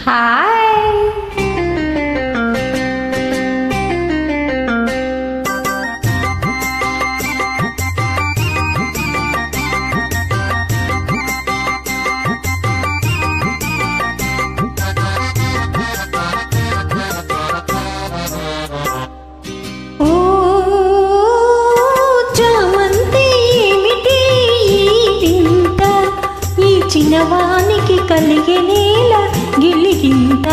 Hi. ఓ చామంతి ఏమిటి వింత, ఈ చిన్నవానికి కలిగే నేల గిలిగింత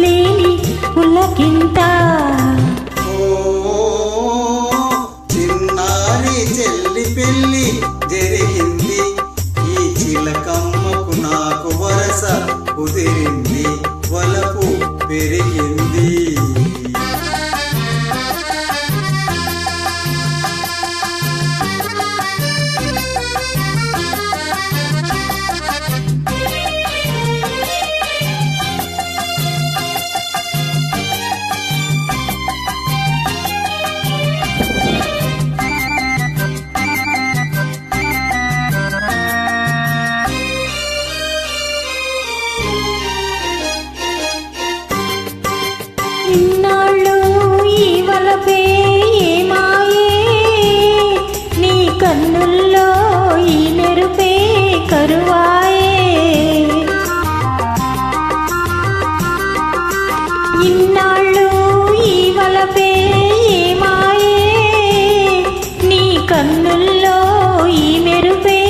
లేని పులకింత. చిన్నారి చెల్లి పెళ్ళి జరిగింది, ఈ చిలకమ్మకు నాకు వరస కుదిరింది, వలపు పెరిగింది. ఇన్నాళ్ళు ఈ వలపే ఏమాయే, నీ కన్నుల్లో ఈ నెరుపే కరువాయే. ఇన్నాళ్ళు ఈ వలపే ఏమాయే, నీ కన్నుల్లో ఈ మెరుపే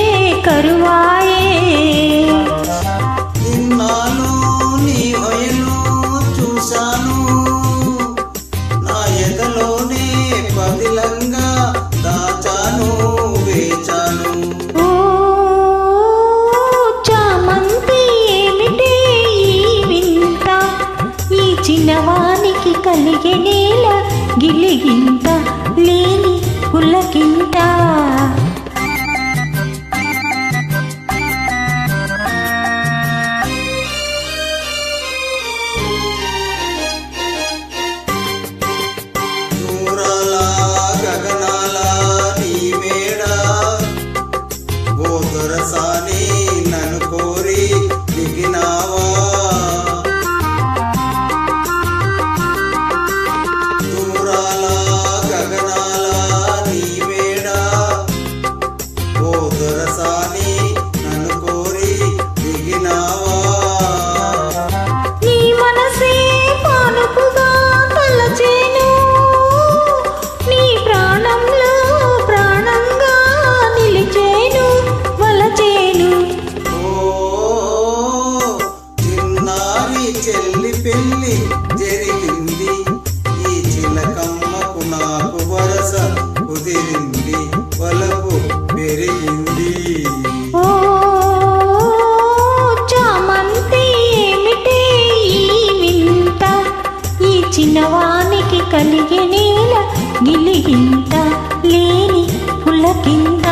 కరువాయే. ఇన్నాళ్ళు నీ వయలు చూశాను, నా ఎదలోనే పదిలంగా దాచాను వేచాను. ఓ చామంతి ఏమిటి ఈ వింత, ఈ చిన్నవానికి కలిగే నేల గిలిగింత లేని పులకింత. దూరాల గగనాల నీ మేడ, ఓ దొరసాని నన్ను కోరి దిగినావా. దూరాల గగనాల నీ మేడ, ఓ దొరసాని నన్ను కోరి దిగినావా. నీ మనసే పానుపుగా తలచేను, నీ ప్రాణంలో ప్రాణంగా నిలిచేను వలచేను. ఓ చిన్నారి చెల్లి పెళ్ళి జరిగింది, ఈ చిలకమ్మకు నాకు వరస కుదిరింది, వలపు పెరిగింది. ఓ చామంతి ఏమిటి ఈ వింత, ఈ చిన్నవానికి కలిగే నేల గిలిగింత లేని పులకింత.